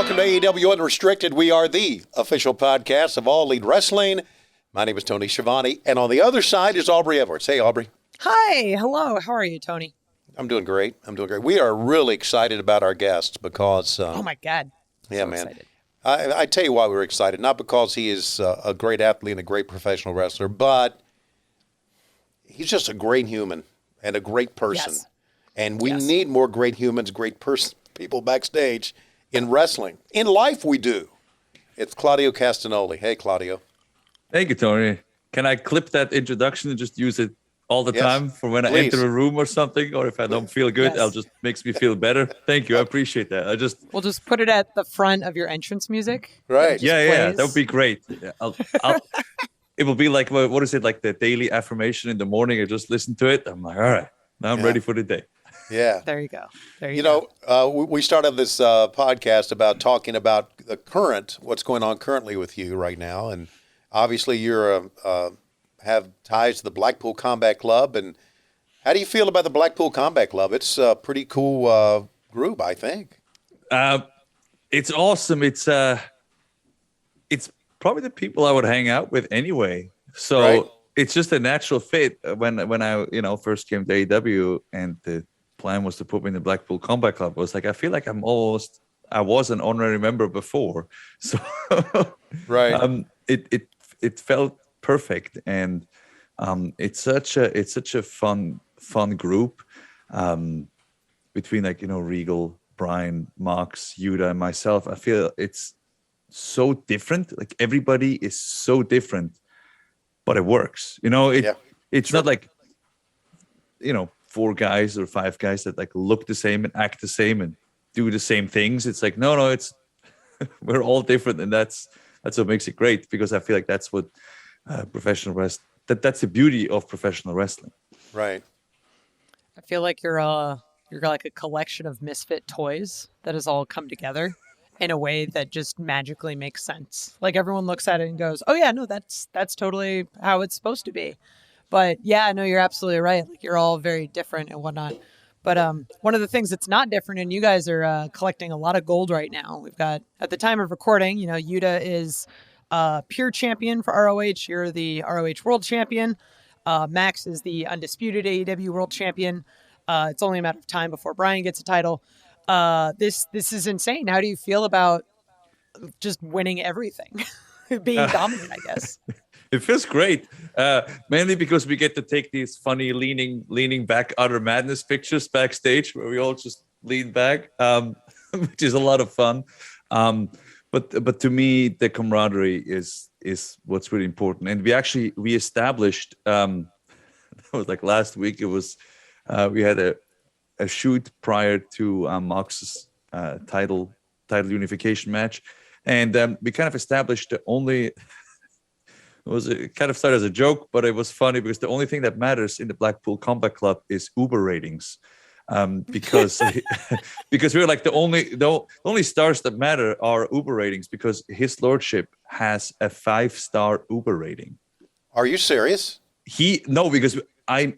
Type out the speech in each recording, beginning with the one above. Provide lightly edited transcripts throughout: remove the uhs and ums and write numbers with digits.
Welcome to AEW Unrestricted. We are the official podcast of All Elite Wrestling. My name is Tony Schiavone, and on the other side is Aubrey Edwards. Hey, Aubrey. Hi. Hello. How are you, Tony? I'm doing great. We are really excited about our guests because... oh, my God. Yeah, so man. Excited. I tell you why we're excited. Not because he is a great athlete and a great professional wrestler, but he's just a great human and a great person. Yes. And we need more great humans, people backstage in wrestling. In life, we do. It's Claudio Castagnoli. Hey, Claudio. Thank you, Tony. Can I clip that introduction and just use it all the time for when I enter a room or something? Or if I don't feel good, I'll just makes me feel better. Thank you. I appreciate that. We'll just put it at the front of your entrance music. Right. Yeah. That would be great. Yeah, it will be like, what is it? Like the daily affirmation in the morning. I just listen to it. I'm like, all right, now I'm ready for the day. Yeah. There you go. We started this podcast about talking about the what's going on currently with you right now. And obviously you're have ties to the Blackpool Combat Club. And how do you feel about the Blackpool Combat Club? It's a pretty cool group, I think. It's awesome. It's probably the people I would hang out with anyway. So it's just a natural fit. When I first came to AEW and the plan was to put me in the Blackpool Combat Club, I was like, I feel like I was an honorary member before. So it felt perfect, and it's such a fun group between Regal, Bryan, Mox, Yuta, and myself. I feel it's so different. Like everybody is so different, but it works. It's not like 4 guys or 5 guys that like look the same and act the same and do the same things. It's like no, it's we're all different, and that's what makes it great, because I feel like that's what professional wrestling. That's the beauty of professional wrestling. Right. I feel like you're like a collection of misfit toys that has all come together in a way that just magically makes sense. Like everyone looks at it and goes, "Oh yeah, no, that's totally how it's supposed to be." But yeah, no, you're absolutely right. Like you're all very different and whatnot. But one of the things that's not different, and you guys are collecting a lot of gold right now. We've got, at the time of recording, Yuta is pure champion for ROH. You're the ROH World Champion. Max is the undisputed AEW World Champion. It's only a matter of time before Bryan gets a title. This is insane. How do you feel about just winning everything, being dominant? I guess it feels great. Mainly because we get to take these funny leaning back Utter Madness pictures backstage where we all just lean back, which is a lot of fun. But to me, the camaraderie is what's really important. And we established, it was like last week, it was, we had a shoot prior to Mox's title unification match. And we kind of established it kind of started as a joke, but it was funny because the only thing that matters in the Blackpool Combat Club is Uber ratings. Because we're like the only stars that matter are Uber ratings, because His Lordship has a 5-star Uber rating. Are you serious? Because I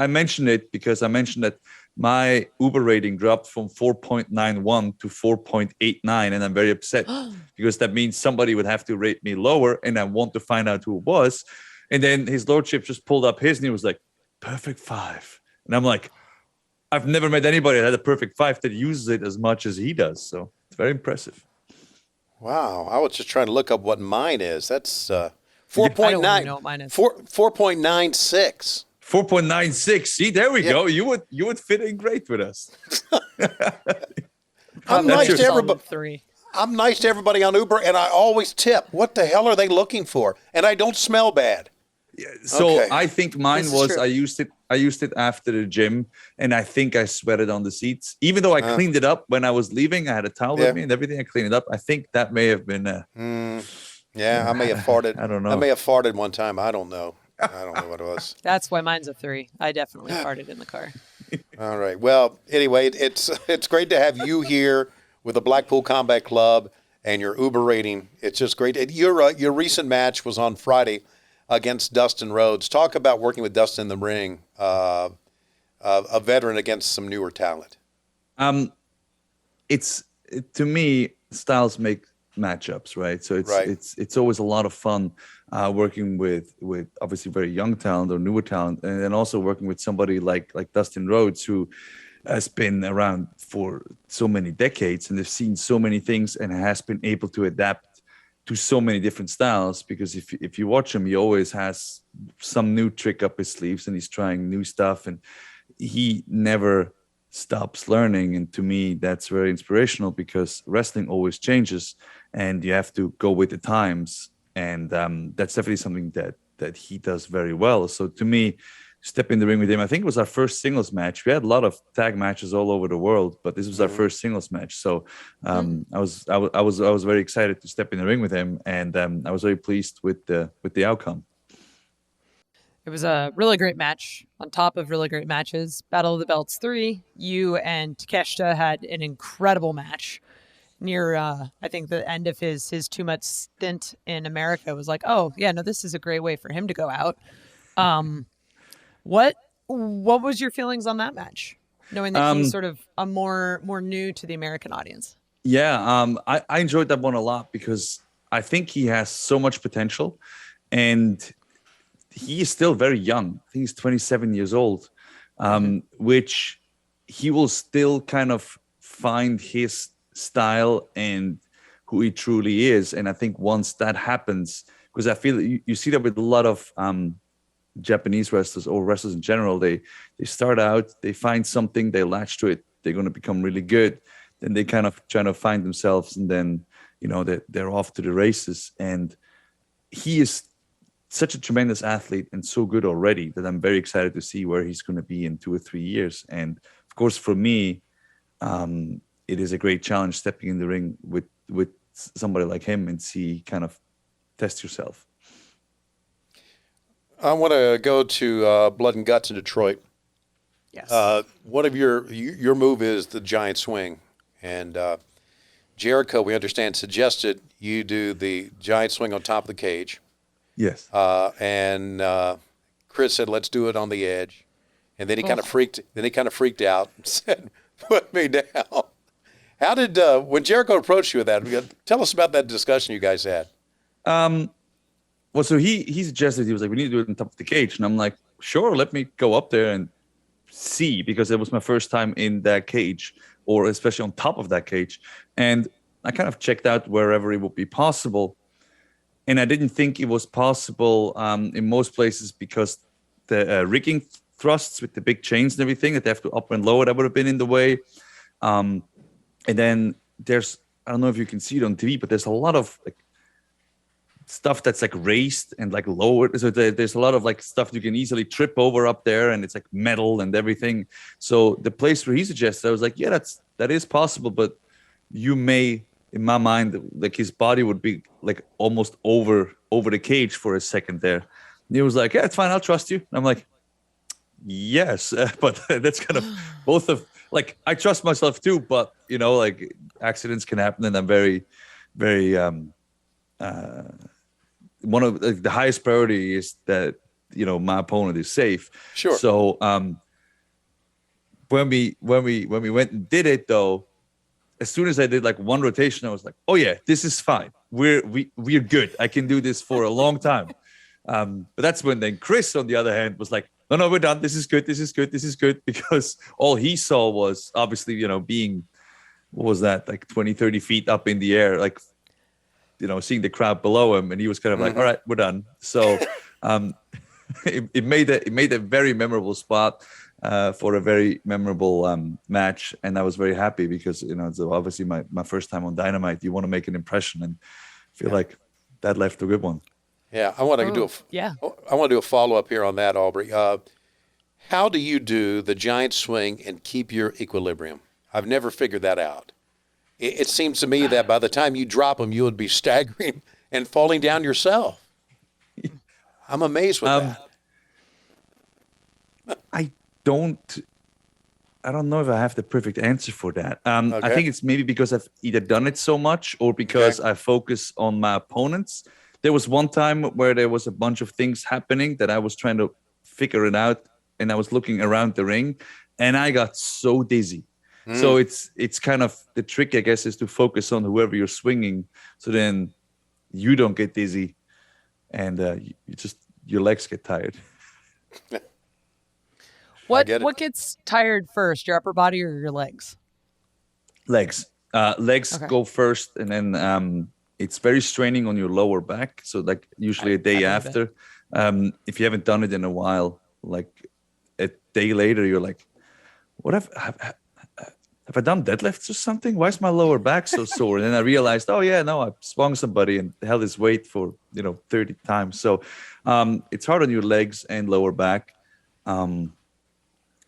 mentioned it because I mentioned that my Uber rating dropped from 4.91 to 4.89, and I'm very upset because that means somebody would have to rate me lower, and I want to find out who it was. And then His Lordship just pulled up his, and he was like, perfect 5. And I'm like, I've never met anybody that had a perfect 5 that uses it as much as he does. So it's very impressive. Wow. I was just trying to look up what mine is. That's 4.9. I don't know what mine is. 4.96. 4.96. See, there we go. You would fit in great with us. I'm nice to everybody. I'm nice to everybody on Uber, and I always tip. What the hell are they looking for? And I don't smell bad. Yeah, so I think mine was I used it after the gym, and I think I sweated on the seats. Even though I cleaned it up when I was leaving, I had a towel with me and everything. I cleaned it up. I think that may have been. I may have farted. I don't know. I may have farted one time. I don't know. I don't know what it was. That's why mine's a 3. I definitely farted in the car. All right. Well, anyway, it's great to have you here with the Blackpool Combat Club and your Uber rating. It's just great. Your recent match was on Friday against Dustin Rhodes. Talk about working with Dustin in the ring, a veteran against some newer talent. It's to me, styles make matchups, right? So it's always a lot of fun working with obviously very young talent or newer talent, and then also working with somebody like Dustin Rhodes, who has been around for so many decades and they've seen so many things and has been able to adapt to so many different styles. Because if you watch him, he always has some new trick up his sleeves and he's trying new stuff, and he never stops learning. And to me, that's very inspirational, because wrestling always changes and you have to go with the times. And that's definitely something that he does very well. So to me, step in the ring with him, I think it was our first singles match. We had a lot of tag matches all over the world, but this was our first singles match. So I was very excited to step in the ring with him, and I was very pleased with the outcome. It was a really great match on top of really great matches. Battle of the Belts 3, you and Takeshita had an incredible match near, I think, the end of his 2-month stint in America. Was like, oh, yeah, no, this is a great way for him to go out. What was your feelings on that match, knowing that he's sort of a more new to the American audience? Yeah, I enjoyed that one a lot, because I think he has so much potential, and he is still very young. I think he's 27 years old, which he will still kind of find his style and who he truly is. And I think once that happens, because I feel you see that with a lot of Japanese wrestlers or wrestlers in general, they start out, they find something, they latch to it, they're going to become really good, then they kind of try to find themselves, and then they're off to the races. And he is such a tremendous athlete and so good already that I'm very excited to see where he's going to be in 2 or 3 years. And of course, for me, it is a great challenge stepping in the ring with somebody like him and see, kind of test yourself. I want to go to Blood and Guts in Detroit. Yes. One of your move is the giant swing, and Jericho, we understand, suggested you do the giant swing on top of the cage. Yes. And Chris said, "Let's do it on the edge," and then he kind of freaked. Then he kind of freaked out and said, "Put me down." How did when Jericho approached you with that? Tell us about that discussion you guys had. Well, so he suggested, he was like, "We need to do it on top of the cage," and I'm like, "Sure, let me go up there and see," because it was my first time in that cage, or especially on top of that cage, and I kind of checked out wherever it would be possible. And I didn't think it was possible in most places, because the rigging thrusts with the big chains and everything that they have to up and lower, that would have been in the way. And then there's, I don't know if you can see it on TV, but there's a lot of like stuff that's like raised and like lowered. So there's a lot of like stuff you can easily trip over up there, and it's like metal and everything. So the place where he suggested, I was like, yeah, that is possible, but you may, in my mind, like his body would be like almost over the cage for a second there. And he was like, "Yeah, it's fine. I'll trust you." And I'm like, "Yes," but that's kind of both of, like, I trust myself too, but like accidents can happen, and I'm very, very one of the highest priority is that my opponent is safe. Sure. So when we went and did it, though, as soon as I did like one rotation, I was like, "Oh yeah, this is fine. We're good. I can do this for a long time." But that's when then Chris, on the other hand, was like, No, we're done. This is good. This is good. This is good." Because all he saw was obviously, being, what was that, like 20, 30 feet up in the air, like, seeing the crowd below him. And he was kind of like, "All right, we're done." So it made a very memorable spot for a very memorable match. And I was very happy because, it's obviously my first time on Dynamite. You want to make an impression, and I feel like that left a good one. Yeah, I want to do a follow up here on that, Aubrey. How do you do the giant swing and keep your equilibrium? I've never figured that out. It seems to me that by the time you drop them, you would be staggering and falling down yourself. I'm amazed with that. I don't know if I have the perfect answer for that. Okay. I think it's maybe because I've either done it so much or because I focus on my opponents. There was one time where there was a bunch of things happening that I was trying to figure it out, and I was looking around the ring, and I got so dizzy So it's kind of the trick, I guess, is to focus on whoever you're swinging, so then you don't get dizzy, and your legs get tired. What gets tired first, your upper body or your legs? Legs. Legs Okay. go first, and then it's very straining on your lower back. So like usually a day after, if you haven't done it in a while, like a day later, you're like, what have I done deadlifts or something? Why is my lower back so sore? And then I realized, oh yeah, no, I swung somebody and held his weight for 30 times. So it's hard on your legs and lower back.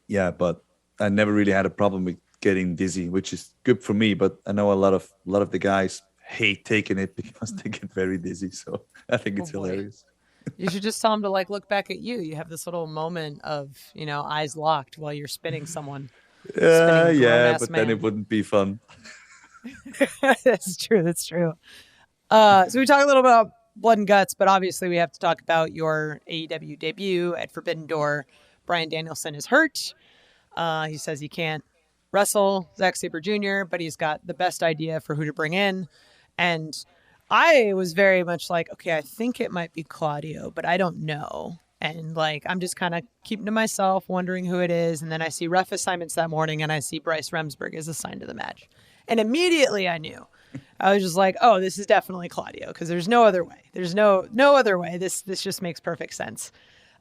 Yeah, but I never really had a problem with getting dizzy, which is good for me. But I know a lot of the guys hate taking it because they get very dizzy. So I think it's hilarious. You should just tell them to like look back at you. You have this little moment of eyes locked while you're spinning someone. Yeah, but then it wouldn't be fun. That's true. So we talk a little about blood and guts, but obviously we have to talk about your AEW debut at Forbidden Door. Bryan Danielson is hurt. He says he can't wrestle Zack Sabre Jr., but he's got the best idea for who to bring in. And I was very much like, okay, I think it might be Claudio, but I don't know. And like, I'm just kind of keeping to myself, wondering who it is. And then I see ref assignments that morning and I see Bryce Remsburg is assigned to the match. And immediately I knew. I was just like, oh, this is definitely Claudio, because there's no other way. There's no other way. This just makes perfect sense.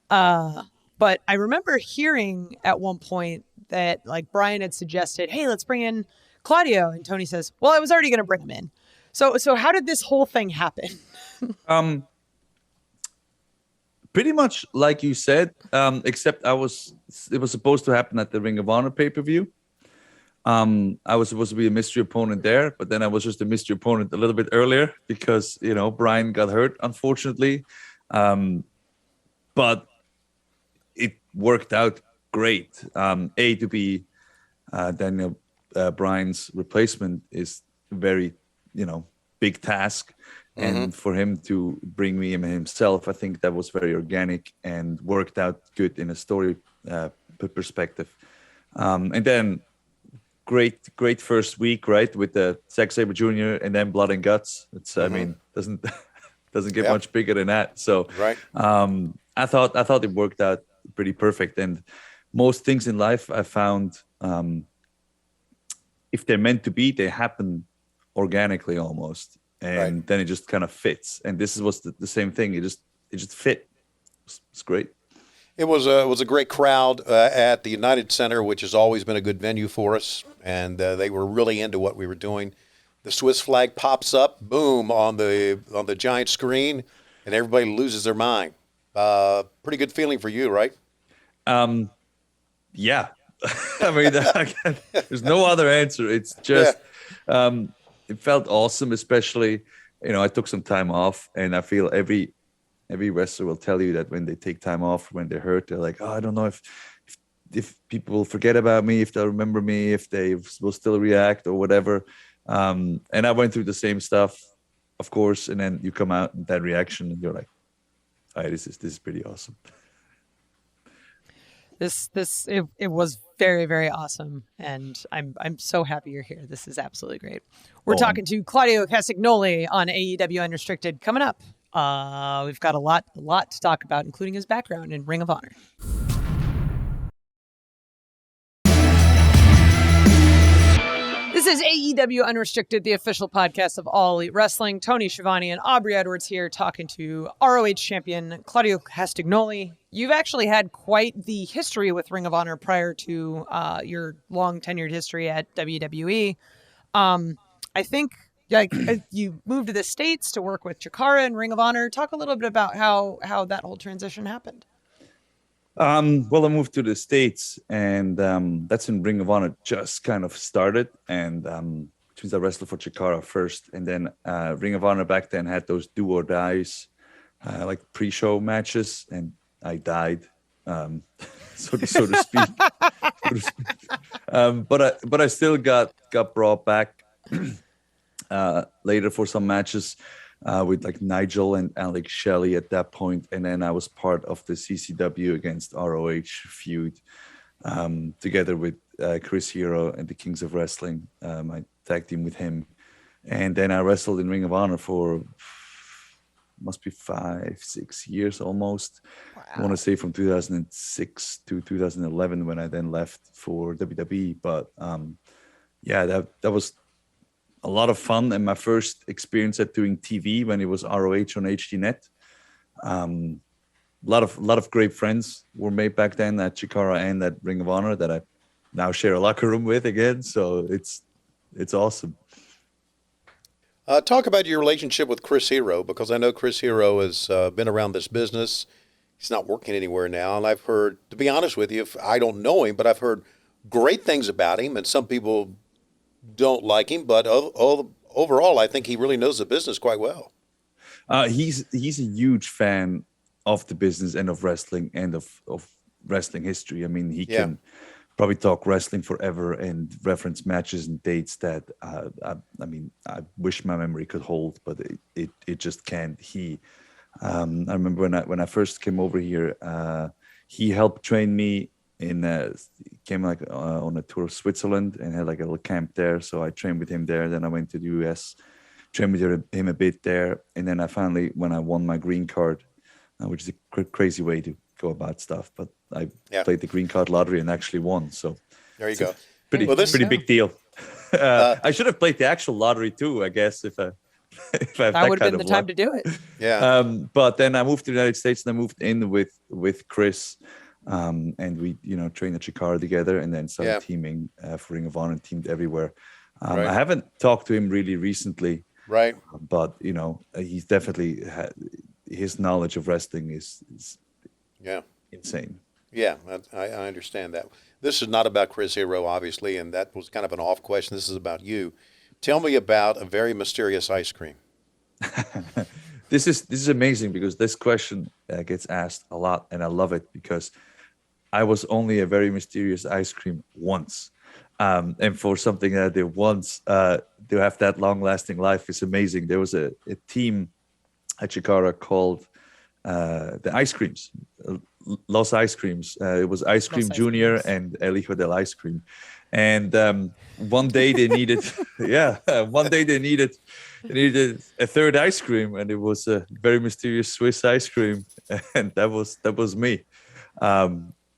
But I remember hearing at one point that like Bryan had suggested, hey, let's bring in Claudio. And Tony says, well, I was already going to bring him in. So how did this whole thing happen? Pretty much like you said, except it was supposed to happen at the Ring of Honor pay-per-view. I was supposed to be a mystery opponent there, but then I was just a mystery opponent a little bit earlier because, Bryan got hurt, unfortunately. But it worked out great. To be Daniel Bryan's replacement is a very, big task. And for him to bring me in himself, I think that was very organic and worked out good in a story perspective. And then great first week, right, with the Zack Sabre Jr. and then Blood and Guts. It's I mean doesn't get much bigger than that. So right. I thought it worked out pretty perfect. And most things in life I found, if they're meant to be, they happen organically almost. And then it just kind of fits. And this was the same thing. It just fit. It's great. It was a great crowd at the United Center, which has always been a good venue for us, and they were really into what we were doing. The Swiss flag pops up, boom, on the giant screen, and everybody loses their mind. Pretty good feeling for you, right? Yeah. I mean, there's no other answer. It's just. It felt awesome, especially, I took some time off, and I feel every wrestler will tell you that when they take time off, when they're hurt, they're like, oh, I don't know if people will forget about me, if they'll remember me, if they will still react or whatever. And I went through the same stuff, of course, and then you come out with that reaction, and you're like, all right, this is pretty awesome. It was very, very awesome, and I'm so happy you're here. This is absolutely great. We're talking to Claudio Castagnoli on AEW Unrestricted coming up. We've got a lot to talk about, including his background in Ring of Honor. This is AEW Unrestricted, the official podcast of All Elite Wrestling. Tony Schiavone and Aubrey Edwards here talking to ROH champion Claudio Castagnoli. You've actually had quite the history with Ring of Honor prior to your long tenured history at WWE. I think you moved to the States to work with Chikara and Ring of Honor. Talk a little bit about how that whole transition happened. Well, I moved to the States, and that's when Ring of Honor just kind of started. And which means I wrestled for Chikara first, and then Ring of Honor back then had those do or dies, like pre-show matches, and I died, so to speak. But I still got brought back later for some matches. With like Nigel and Alex Shelley at that point, and then I was part of the CCW against ROH feud. together with Chris Hero and the Kings of Wrestling. I tag team with him. And then I wrestled in Ring of Honor for must be 5-6 years almost. Wow. I want to say from 2006 to 2011 when I then left for WWE. But that was a lot of fun, and my first experience at doing TV when it was ROH on HDNet. A lot of great friends were made back then at Chikara and at Ring of Honor that I now share a locker room with again. So it's awesome. Talk about your relationship with Chris Hero, because I know Chris Hero has been around this business. He's not working anywhere now, and I've heard, to be honest with you, I don't know him, but I've heard great things about him, and some people don't like him, but overall, I think he really knows the business quite well. He's a huge fan of the business and of wrestling and of wrestling history. I mean, he can probably talk wrestling forever and reference matches and dates that I wish my memory could hold, but it just can't. I remember when I first came over here, he helped train me came on a tour of Switzerland and had like a little camp there. So I trained with him there. Then I went to the US, trained with him a bit there. And then I finally, when I won my green card, which is a crazy way to go about stuff, but I played the green card lottery and actually won. So there you go. Pretty big deal. I should have played the actual lottery too, I guess, if I that would have been the time to do it. Yeah. But then I moved to the United States and I moved in with Chris. And we, trained at Chikara together and then started teaming for Ring of Honor and teamed everywhere. Right. I haven't talked to him really recently. Right. But, he's definitely, his knowledge of wrestling is insane. Yeah, I understand that. This is not about Chris Hero, obviously, and that was kind of an off question. This is about you. Tell me about a very mysterious ice cream. This is amazing because this question gets asked a lot, and I love it because I was only a very mysterious ice cream once. And for something that I did once to have that long-lasting life is amazing. There was a team at Chikara called the Ice Creams, Los Ice Creams. It was Ice Cream Los Junior Ice and El Hijo del Ice Cream. And one day they needed, they needed a third ice cream, and it was a very mysterious Swiss ice cream, and that was me.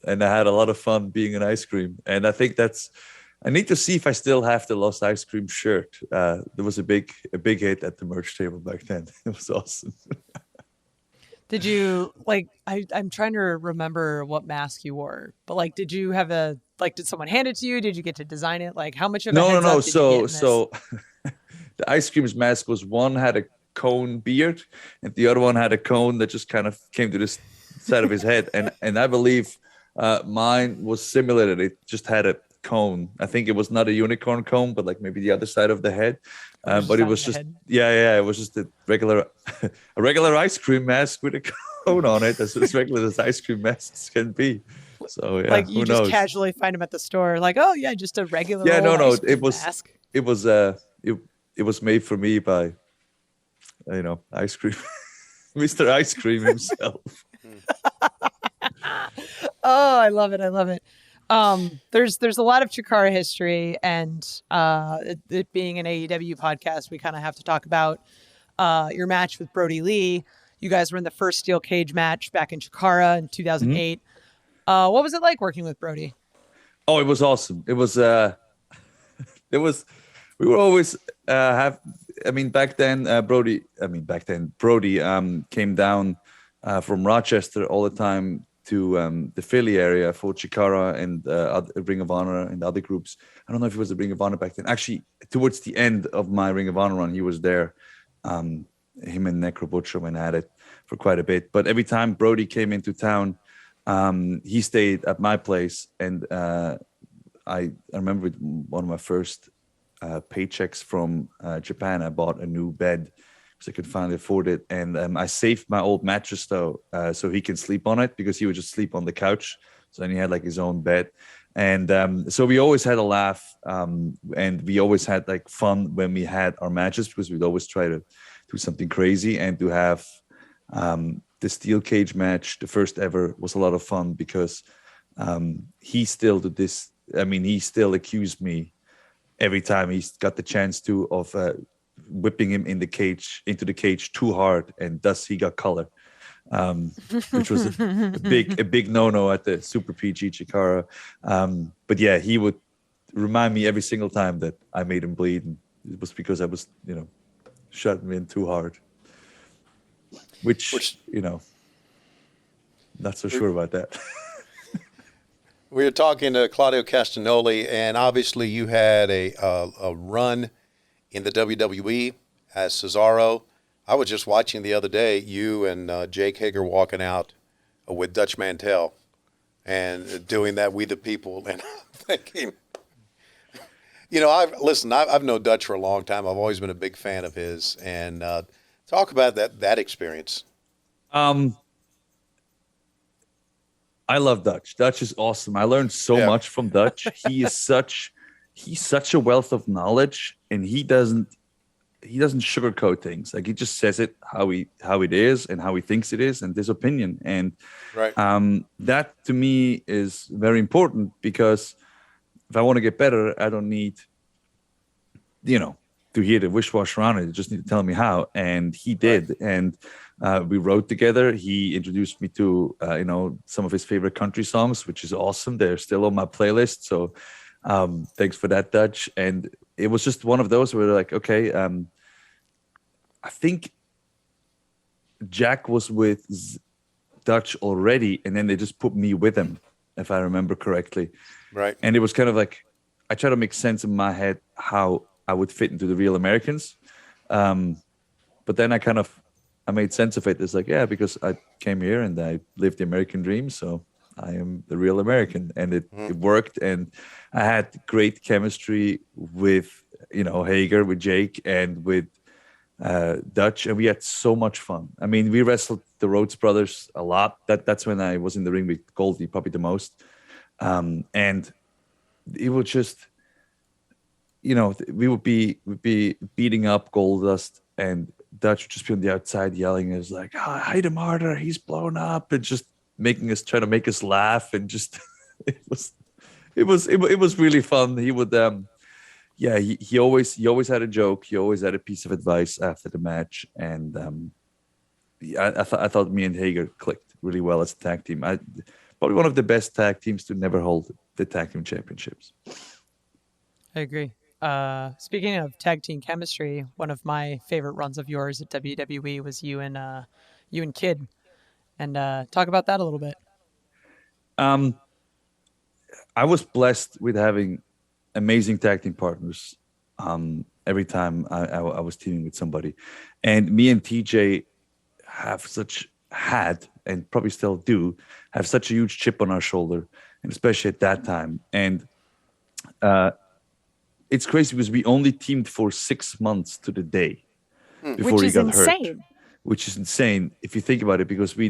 And I had a lot of fun being an ice cream, and I think I need to see if I still have the Lost Ice Cream shirt. There was a big hit at the merch table back then. It was awesome. Did you I'm trying to remember what mask you wore, but did you have did someone hand it to you? Did you get to design it? How much of a heads up did you get in this? So the ice cream's mask was, one had a cone beard and the other one had a cone that just kind of came to the side of his head. And I believe mine was similar. It just had a cone. I think it was not a unicorn cone, but maybe the other side of the head. But it was just, it was just a regular ice cream mask with a cone on it. That's as regular as ice cream masks can be. So yeah, you who just knows? casually find them at the store, just a regular ice cream mask. It was made for me by ice cream Mr. Ice Cream himself. Oh, I love it. There's a lot of Chikara history, and it being an AEW podcast, we kind of have to talk about your match with Brodie Lee. You guys were in the first steel cage match back in Chikara in 2008. What was it like working with Brodie? Oh, it was awesome. It was we were always back then Brodie came down from Rochester all the time to the Philly area for Chikara and Ring of Honor and other groups. I don't know if it was the Ring of Honor back then. Actually, towards the end of my Ring of Honor run, he was there. Him and Necro Butcher went at it for quite a bit. But every time Brodie came into town, he stayed at my place. And I remember one of my first paychecks from Japan, I bought a new bed because I could finally afford it. And I saved my old mattress though, so he can sleep on it, because he would just sleep on the couch. So then he had his own bed. And so we always had a laugh, and we always had fun when we had our matches, because we'd always try to do something crazy. And to have the steel cage match, the first ever, was a lot of fun because he still to this, I mean, he still accused me every time he's got the chance to of whipping him into the cage too hard, and thus he got color, which was a big no-no at the Super PG Chikara. But yeah, he would remind me every single time that I made him bleed, and it was because I was, shutting him in too hard. Which not so sure about that. We were talking to Claudio Castagnoli, and obviously you had a run in the WWE as Cesaro. I was just watching the other day, you and Jake Hager walking out with Dutch Mantel and doing that We the People. And I'm thinking, I've known Dutch for a long time. I've always been a big fan of his. And talk about that experience. I love Dutch. Dutch is awesome. I learned so much from Dutch. He's such a wealth of knowledge, and he doesn't sugarcoat things. Like, he just says it how it is and how he thinks it is, and his opinion. And that to me is very important, because if I want to get better, I don't need to hear the wish-wash around it. You just need to tell me how. And he did. Right. And we wrote together. He introduced me to, some of his favorite country songs, which is awesome. They're still on my playlist. So thanks for that, Dutch. And it was just one of those where like, okay, I think Jack was with Dutch already, and then they just put me with him, if I remember correctly. Right. And it was kind of like, I try to make sense in my head how I would fit into the Real Americans. But then I made sense of it. It's like, yeah, because I came here and I lived the American dream, so I am the Real American. And it worked. And I had great chemistry with, Hager, with Jake, and with Dutch. And we had so much fun. I mean, we wrestled the Rhodes brothers a lot. That's when I was in the ring with Goldie, probably the most. And it was just, we would be beating up Goldust, and Dutch would just be on the outside yelling. It was like, hide him harder, he's blown up, and just trying to make us laugh, and just it was really fun. He would he always had a joke. He always had a piece of advice after the match, and I thought me and Hager clicked really well as a tag team. Probably one of the best tag teams to never hold the tag team championships. I agree. Speaking of tag team chemistry, one of my favorite runs of yours at WWE was you and Kid, and talk about that a little bit. I was blessed with having amazing tag team partners. Every time I was teaming with somebody, and me and TJ had and probably still do have such a huge chip on our shoulder, and especially at that time. And it's crazy because we only teamed for 6 months to the day before he got hurt, which is insane if you think about it, because we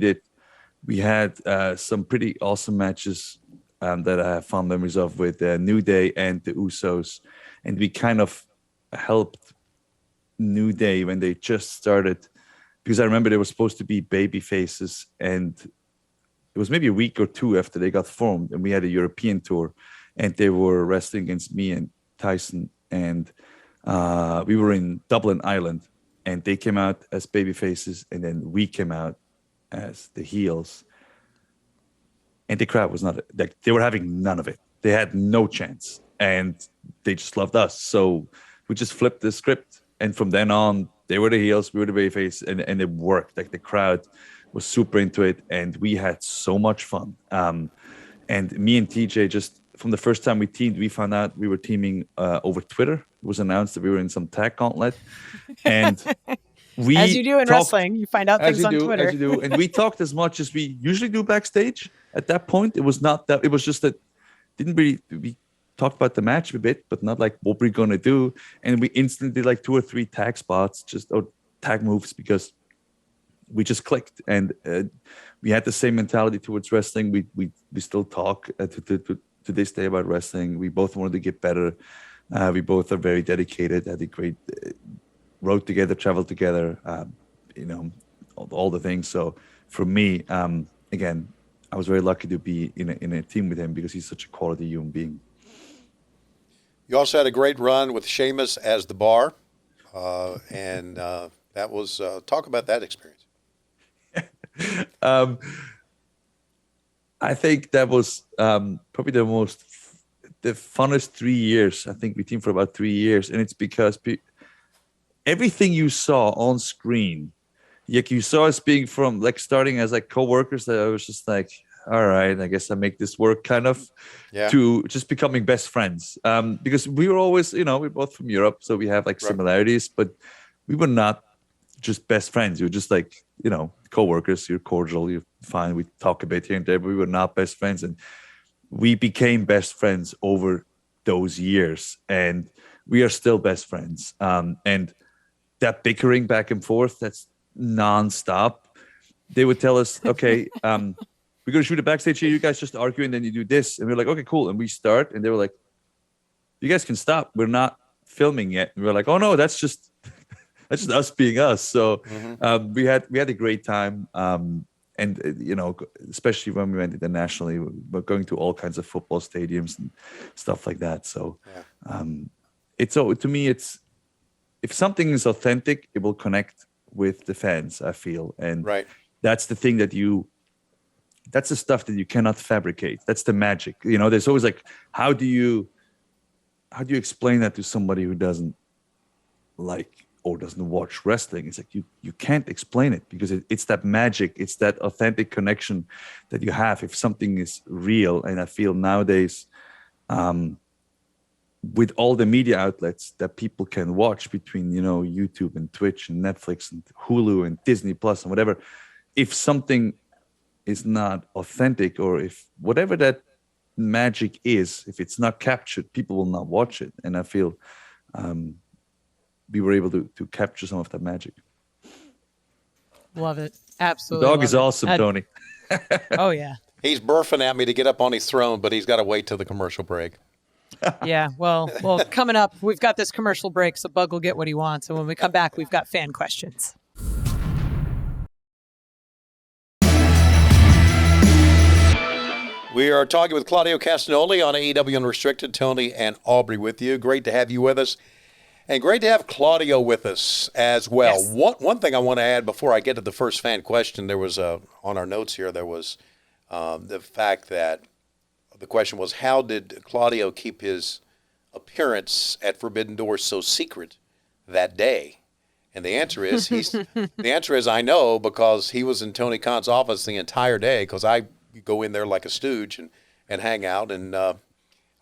had some pretty awesome matches that I have fond memories of with New Day and the Usos. And we kind of helped New Day when they just started, because I remember they were supposed to be baby faces, and it was maybe a week or two after they got formed, and we had a European tour, and they were wrestling against me and Tyson, and we were in Dublin, Ireland, and they came out as baby faces, and then we came out as the heels, and the crowd was not like, they were having none of it. They had no chance, and they just loved us. So we just flipped the script, and from then on, they were the heels, we were the babyface, and it worked. Like, the crowd was super into it, and we had so much fun. And me and TJ, just from the first time we teamed, we found out we were teaming over Twitter. It was announced that we were in some tag gauntlet, and we, as you do in wrestling, you find out things on Twitter. As you do, and we talked as much as we usually do backstage. At that point, it was not that. It was just that we talked about the match a bit, but not like what we're gonna do. And we instantly did like 2 or 3 tag spots, tag moves, because we just clicked, and we had the same mentality towards wrestling. We still talk to this day about wrestling. We both wanted to get better. We both are very dedicated. Had a great road together, traveled together. All the things. So for me, again, I was very lucky to be in a team with him because he's such a quality human being. You also had a great run with Sheamus as the bar, and that was talk about that experience. I think that was probably the funnest 3 years. I think we teamed for about 3 years, and it's because everything you saw on screen, like you saw us being from like starting as like co-workers that I was just like, all right, I guess I make this work kind of, to just becoming best friends. Because we were always, we're both from Europe, so we have like similarities, but we were not just best friends. We were just like, co-workers. You're cordial, you're fine. We talk a bit here and there, but we were not best friends. And we became best friends over those years, and we are still best friends. And that bickering back and forth, that's nonstop. They would tell us, okay, we're going to shoot a backstage here. You guys just argue, and then you do this. And we're like, okay, cool. And we start, and they were like, you guys can stop. We're not filming yet. And we're like, oh no, that's just us being us. So we had a great time. And especially when we went internationally, we're going to all kinds of football stadiums and stuff like that. So to me, it's, if something is authentic, it will connect with the fans, I feel. And that's the thing that's the stuff that you cannot fabricate. That's the magic. There's always like, how do you explain that to somebody who doesn't like or doesn't watch wrestling? It's like you can't explain it, because it's that magic, it's that authentic connection that you have if something is real. And I feel nowadays, with all the media outlets that people can watch between YouTube and Twitch and Netflix and Hulu and Disney Plus and whatever, if something is not authentic, or if whatever that magic is, if it's not captured, people will not watch it. And I feel we were able to capture some of that magic. Love it. Absolutely. The dog is awesome, Tony. Oh, yeah. He's burfing at me to get up on his throne, but he's got to wait till the commercial break. Yeah, well, coming up, we've got this commercial break, so Bug will get what he wants. And when we come back, we've got fan questions. We are talking with Claudio Castagnoli on AEW Unrestricted. Tony and Aubrey with you. Great to have you with us. And great to have Claudio with us as well. Yes. One thing I want to add before I get to the first fan question, there was on our notes here, there was the fact that the question was, how did Claudio keep his appearance at Forbidden Door so secret that day? And the answer is I know, because he was in Tony Khan's office the entire day, because I go in there like a stooge and hang out. And I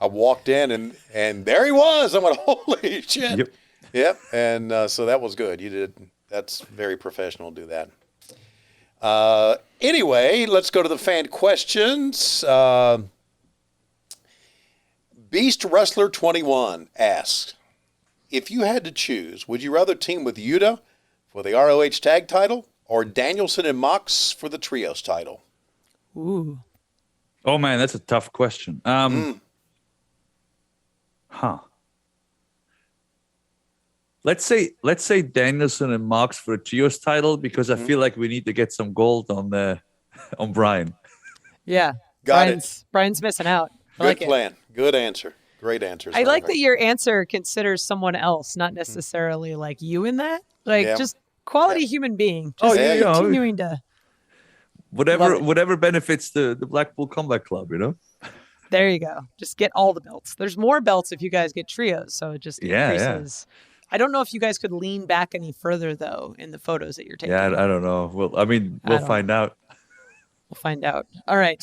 walked in and there he was. I went, holy shit. Yep. And so that was good. You did. That's very professional to do that. Anyway, let's go to the fan questions. Beast Wrestler 21 asks, if you had to choose, would you rather team with Yuta for the ROH tag title or Danielson and Mox for the trios title? Ooh. Oh man, that's a tough question. Let's say Danielson and Mox for a trios title, because I feel like we need to get some gold on Bryan. Yeah. Brian's missing out. Good plan. Good answer. Great answer. I like that your answer considers someone else, not necessarily like you in that. Like just quality human being. Just continuing to whatever benefits the Blackpool Combat Club, There you go. Just get all the belts. There's more belts if you guys get trios, so it just increases. I don't know if you guys could lean back any further though in the photos that you're taking. Yeah, I don't know. Well, we'll find out. We'll find out. All right.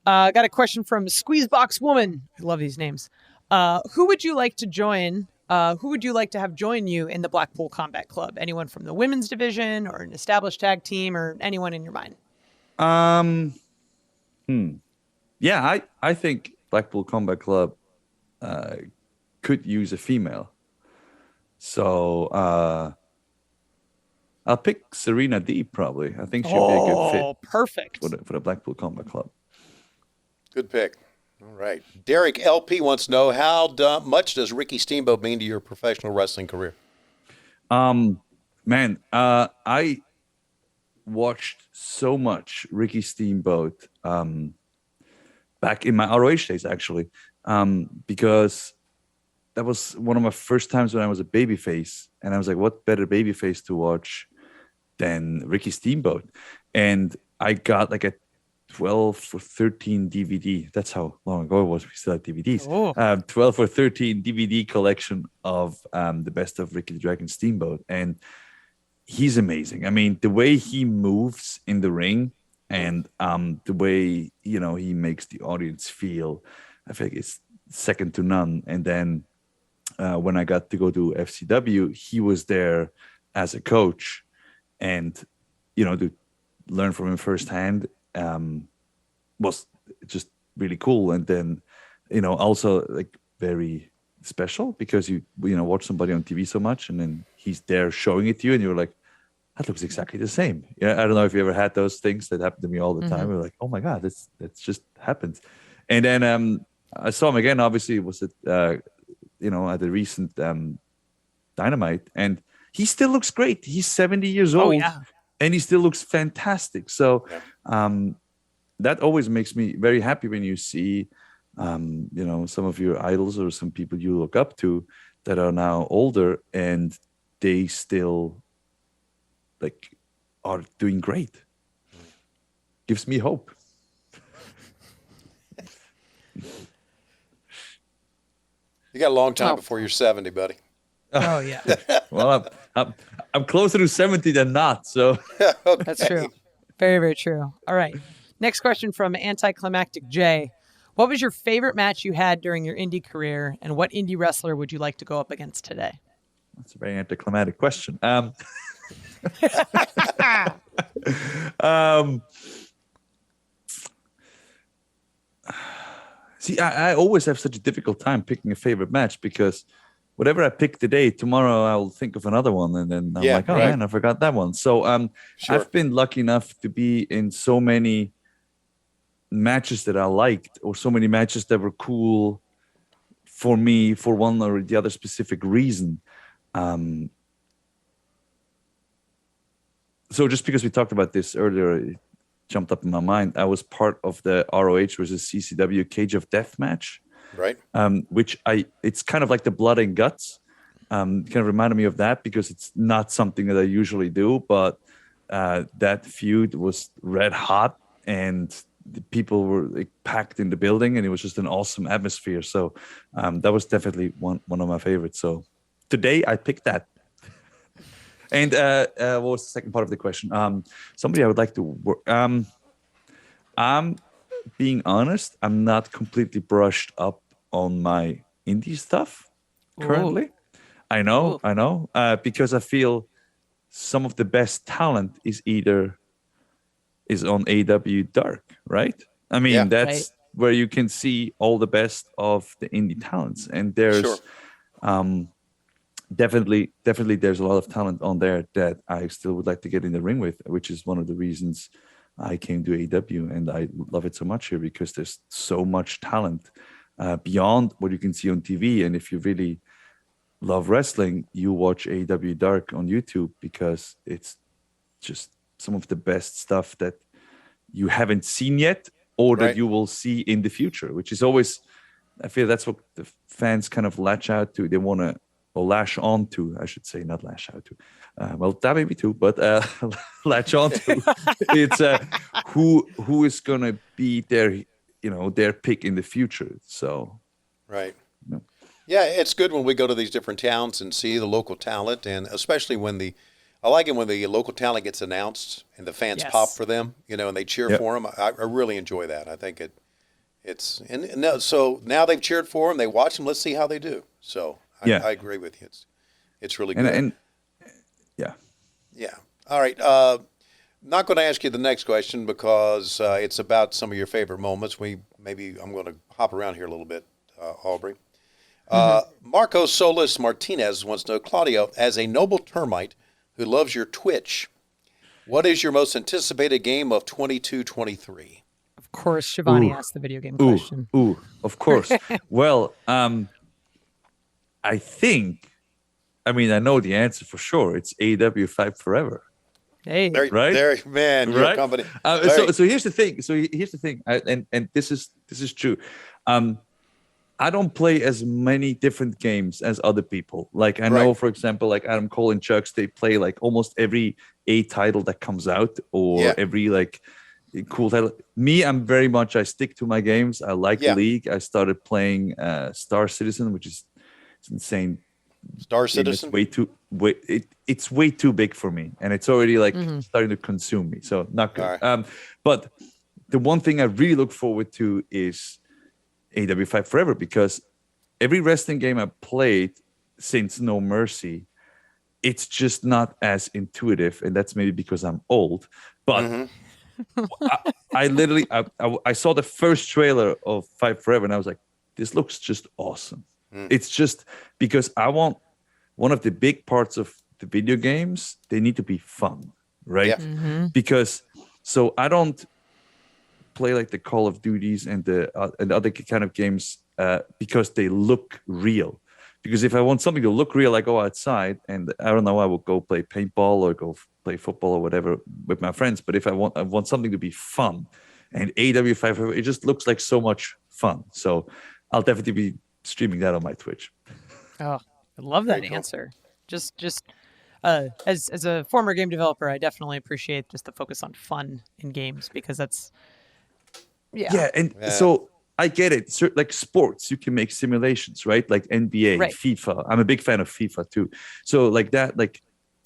Got a question from Squeezebox Woman. I love these names. Who would you like to join? Who would you like to have join you in the Blackpool Combat Club? Anyone from the women's division or an established tag team, or anyone in your mind? Yeah, I think Blackpool Combat Club could use a female. So I'll pick Serena Deeb probably. I think she'd be a good fit. Perfect. For the Blackpool Combat Club. Good pick. All right. Derek LP wants to know, how much does Ricky Steamboat mean to your professional wrestling career? Man, I watched so much Ricky Steamboat back in my ROH days, actually, because that was one of my first times when I was a babyface, and I was like, what better babyface to watch than Ricky Steamboat? And I got like a 12 or 13 DVD. That's how long ago it was. We still had DVDs. 12 or 13 DVD collection of the best of Ricky the Dragon Steamboat. And he's amazing. I mean, the way he moves in the ring and the way, he makes the audience feel, I think it's second to none. And then when I got to go to FCW, he was there as a coach, and, to learn from him firsthand was just really cool. And then, also like very special because you watch somebody on TV so much, and then he's there showing it to you, and you're like, that looks exactly the same. Yeah, I don't know if you ever had those things that happen to me all the time. We're like, oh my god, that's just happens. And then I saw him again. Obviously, it was at the recent Dynamite, and he still looks great. He's 70 years old, and he still looks fantastic. So that always makes me very happy when you see, some of your idols or some people you look up to that are now older, and they still are doing great. Gives me hope. You got a long time before you're 70, buddy. Oh yeah. Well, I'm closer to 70 than not. So Okay. That's true. Very, very true. All right. Next question from Anticlimactic J. What was your favorite match you had during your indie career, and what indie wrestler would you like to go up against today? that's a very anticlimactic question. See, I always have such a difficult time picking a favorite match because whatever I pick today, tomorrow I'll think of another one, and then I'm like, oh man, I forgot that one. So I've been lucky enough to be in so many matches that I liked, or so many matches that were cool for me for one or the other specific reason. So just because we talked about this earlier, it jumped up in my mind. I was part of the ROH versus CCW Cage of Death match, Right. which it's kind of like the blood and guts. Kind of reminded me of that because it's not something that I usually do, but that feud was red hot, and the people were packed in the building, and it was just an awesome atmosphere. So that was definitely one of my favorites. So today I picked that. And what was the second part of the question? Somebody I would like to work. I'm being honest, I'm not completely brushed up on my indie stuff currently. Ooh. I know, because I feel some of the best talent is on AEW Dark, right? I mean, that's where you can see all the best of the indie talents, and there's definitely there's a lot of talent on there that I still would like to get in the ring with, which is one of the reasons I came to AEW, and I love it so much here because there's so much talent beyond what you can see on TV. And if you really love wrestling, you watch AEW Dark on YouTube because it's just some of the best stuff that you haven't seen yet, or that you will see in the future, which is always, I feel that's what the fans kind of latch out to. They want to, or lash on to, I should say, not lash out to. Well, that may be too, but latch on to. It's who is going to be their pick in the future. So, right. Yeah, it's good when we go to these different towns and see the local talent, and especially when I like it when the local talent gets announced and the fans pop for them, and they cheer for them. I really enjoy that. I think so now they've cheered for them, they watch them. Let's see how they do. So I agree with you. It's really good. And All right. Not going to ask you the next question because it's about some of your favorite moments. I'm going to hop around here a little bit, Aubrey. Marco Solis Martinez wants to know, Claudio, as a noble termite who loves your Twitch, what is your most anticipated game of 22-23? Of course, Shivani asked the video game question. Of course. Well, I know the answer for sure. It's AEW Fight Forever. Hey, Right? Man, your Right? company. So here's the thing. And this is true. I don't play as many different games as other people. Like I know, for example, like Adam Cole and Chucks, they play like almost every A title that comes out, or every like cool title. Me, I stick to my games. I like League. I started playing Star Citizen, which is insane. Star Citizen? It's way too big for me, and it's already like starting to consume me. So not good. Right. But the one thing I really look forward to is AEW Fight Forever, because every wrestling game I played since No Mercy, it's just not as intuitive, and that's maybe because I'm old. But I literally I saw the first trailer of Fight Forever, and I was like, this looks just awesome. It's just because I want one of the big parts of the video games, they need to be fun, right? Yeah. Because so I don't play like the Call of Duties and the other kind of games because they look real. Because if I want something to look real, I go outside and I don't know, I will go play paintball or go play football or whatever with my friends. But if I want something to be fun, and AEW Fight Forever, it just looks like so much fun. So I'll definitely be streaming that on my Twitch. Oh, I love that answer. Just as a former game developer, I definitely appreciate just the focus on fun in games, because that's so I get it. So, like sports, you can make simulations, right? Like NBA, FIFA. I'm a big fan of FIFA too. So like that, like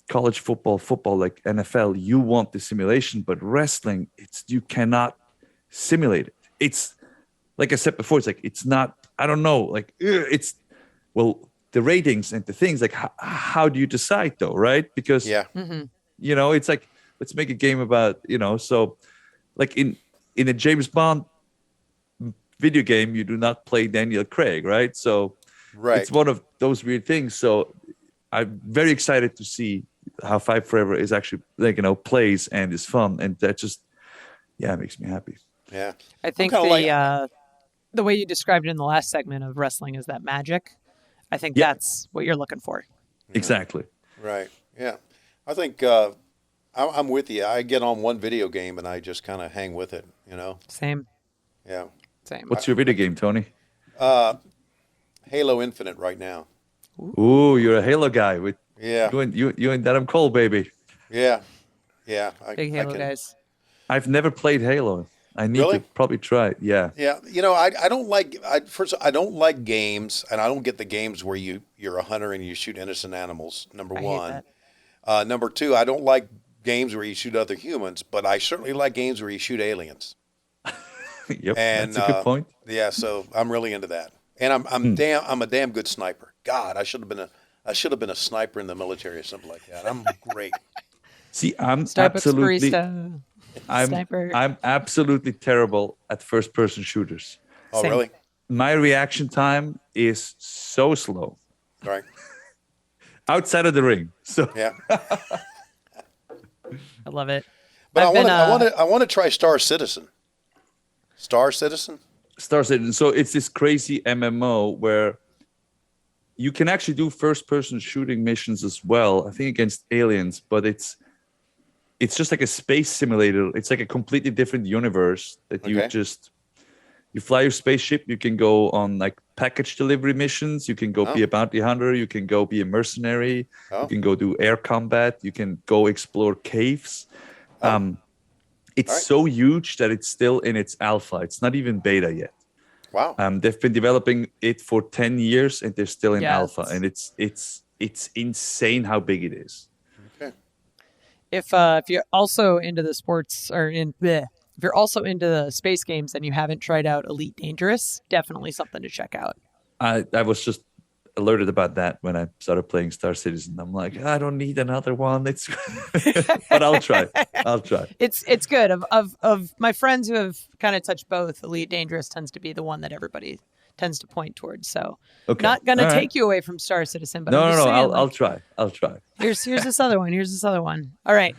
college football, like NFL, you want the simulation, but wrestling, you cannot simulate it. It's like I said before, it's not, I don't know, like it's, well, the ratings and the things, like how do you decide though, right? Because, it's like, let's make a game about, so like in a James Bond video game, you do not play Daniel Craig, right? So it's one of those weird things. So I'm very excited to see how Fight Forever is actually, like, plays and is fun. And that just, it makes me happy. Yeah. I think the way you described it in the last segment of wrestling is that magic. I think that's what you're looking for. Exactly. Right. Yeah. I think I'm with you. I get on one video game and I just kind of hang with it, Same. Yeah. Same. What's your video game, Tony? Halo Infinite right now. Ooh, you're a Halo guy. With you and Adam Cole, baby. Yeah. Big Halo guys. I've never played Halo. I need to probably try it. Yeah. Yeah. I don't like. I don't like games, and I don't get the games where you're a hunter and you shoot innocent animals. Number one. Number two, I don't like games where you shoot other humans, but I certainly like games where you shoot aliens. Yep, and that's a good point. Yeah, so I'm really into that, and I'm a damn good sniper. God, I should have been a sniper in the military or something like that. I'm great. See, I'm Starbucks I'm absolutely terrible at first-person shooters. Oh, Same. Really? My reaction time is so slow. Right. Outside of the ring. So yeah. I love it. But I want to try Star Citizen. Star Citizen? Star Citizen. So it's this crazy MMO where you can actually do first-person shooting missions as well, I think against aliens, but it's just like a space simulator. It's like a completely different universe that you fly your spaceship. You can go on like package delivery missions. You can go be a bounty hunter. You can go be a mercenary. You can go do air combat. You can go explore caves. It's so huge that it's still in its alpha. It's not even beta yet. Wow. They've been developing it for 10 years and they're still in alpha. And it's insane how big it is. Okay. If you're also into the sports if you're also into the space games and you haven't tried out Elite Dangerous, definitely something to check out. I was just alerted about that when I started playing Star Citizen. I'm like, I don't need another one. It's but I'll try. It's good. Of my friends who have kind of touched both, Elite Dangerous tends to be the one that everybody tends to point towards. So not gonna take you away from Star Citizen, but I'll try. Here's this other one. All right.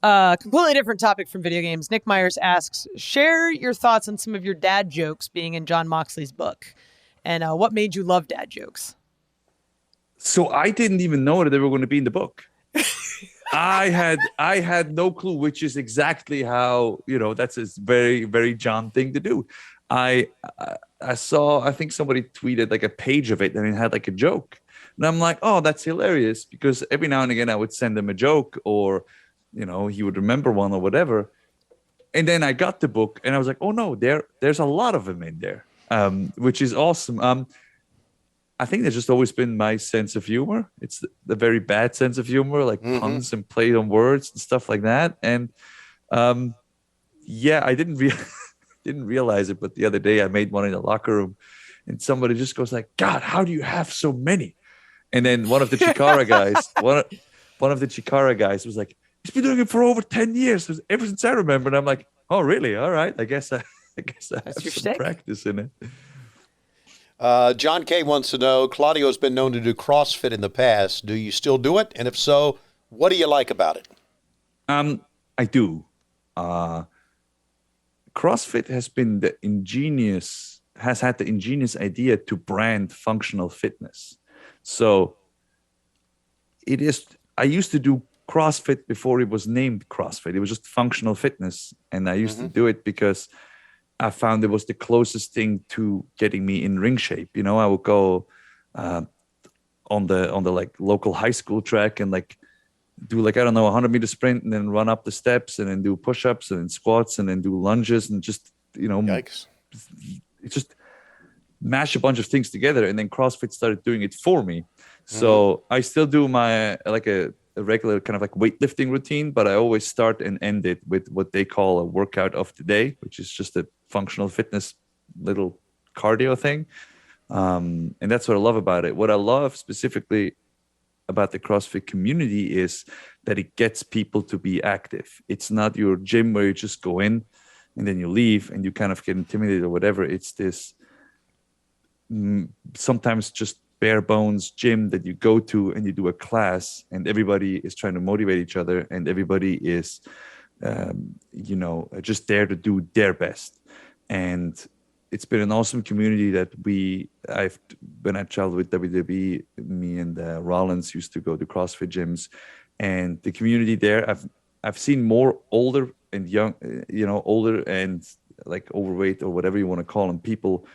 Completely different topic from video games. Nick Myers asks, share your thoughts on some of your dad jokes being in Jon Moxley's book, and what made you love dad jokes? So I didn't even know that they were going to be in the book. I had no clue, which is exactly how, that's a very, very John thing to do. I saw, I think somebody tweeted like a page of it and it had like a joke. And I'm like, oh, that's hilarious, because every now and again I would send him a joke, or, he would remember one or whatever. And then I got the book and I was like, oh no, there's a lot of them in there, which is awesome. I think that's just always been my sense of humor. It's the very bad sense of humor, like puns and play on words and stuff like that. And I didn't realize it, but the other day I made one in the locker room, and somebody just goes like, "God, how do you have so many?" And then one of the Chikara guys, one of the Chikara guys was like, "He's been doing it for over 10 years, ever since I remember." And I'm like, "Oh, really? All right. I guess I have some practice in it." John K. wants to know, Claudio has been known to do CrossFit in the past. Do you still do it? And if so, what do you like about it? I do. CrossFit has had the ingenious idea to brand functional fitness. So I used to do CrossFit before it was named CrossFit. It was just functional fitness. And I used to do it because I found it was the closest thing to getting me in ring shape. I would go on the like local high school track and like do like, I don't know, 100-meter sprint, and then run up the steps, and then do push-ups, and then squats, and then do lunges, and just, Yikes. just mash a bunch of things together. And then CrossFit started doing it for me. So I still do my like a regular kind of like weightlifting routine, but I always start and end it with what they call a workout of the day, which is just a functional fitness little cardio thing. And that's what I love about it. What I love specifically about the CrossFit community is that it gets people to be active. It's not your gym where you just go in and then you leave and you kind of get intimidated or whatever. It's this sometimes just bare bones gym that you go to and you do a class, and everybody is trying to motivate each other, and everybody is just there to do their best. And it's been an awesome community that when I traveled with WWE, me and Rollins used to go to CrossFit gyms, and the community there, I've seen more older and young, older and like overweight or whatever you want to call them, people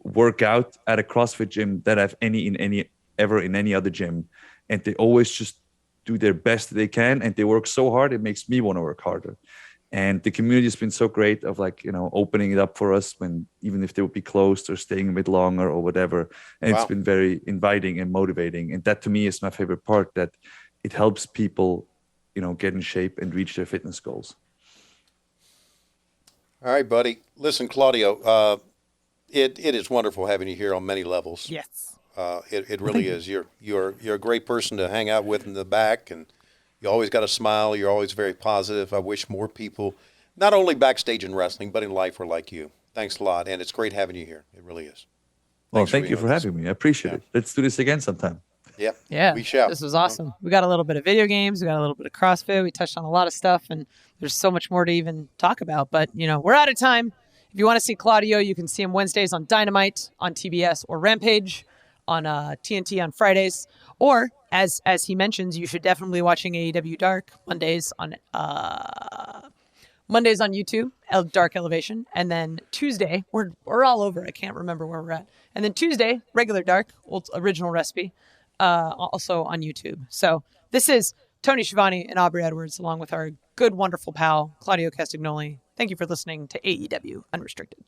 work out at a CrossFit gym that I've in any other gym, and they always just do their best they can, and they work so hard it makes me want to work harder. And the community has been so great of like, opening it up for us when, even if they would be closed or staying a bit longer or whatever. And It's been very inviting and motivating. And that to me is my favorite part, that it helps people, get in shape and reach their fitness goals. All right, buddy. Listen, Claudio, it is wonderful having you here on many levels. Yes. It really is. You're a great person to hang out with in the back, and you always got a smile. You're always very positive. I wish more people, not only backstage in wrestling, but in life, were like you. Thanks a lot, and it's great having you here. It really is. Well, thank you for having me. I appreciate it. Let's do this again sometime. Yeah. Yeah. We shall. This was awesome. We got a little bit of video games. We got a little bit of CrossFit. We touched on a lot of stuff, and there's so much more to even talk about. But, we're out of time. If you want to see Claudio, you can see him Wednesdays on Dynamite, on TBS, or Rampage, on TNT on Fridays. Or, as he mentions, you should definitely be watching AEW Dark Mondays on YouTube, Dark Elevation. And then Tuesday, we're all over. I can't remember where we're at. And then Tuesday, regular Dark, original recipe, also on YouTube. So this is Tony Schiavone and Aubrey Edwards, along with our good, wonderful pal, Claudio Castagnoli. Thank you for listening to AEW Unrestricted.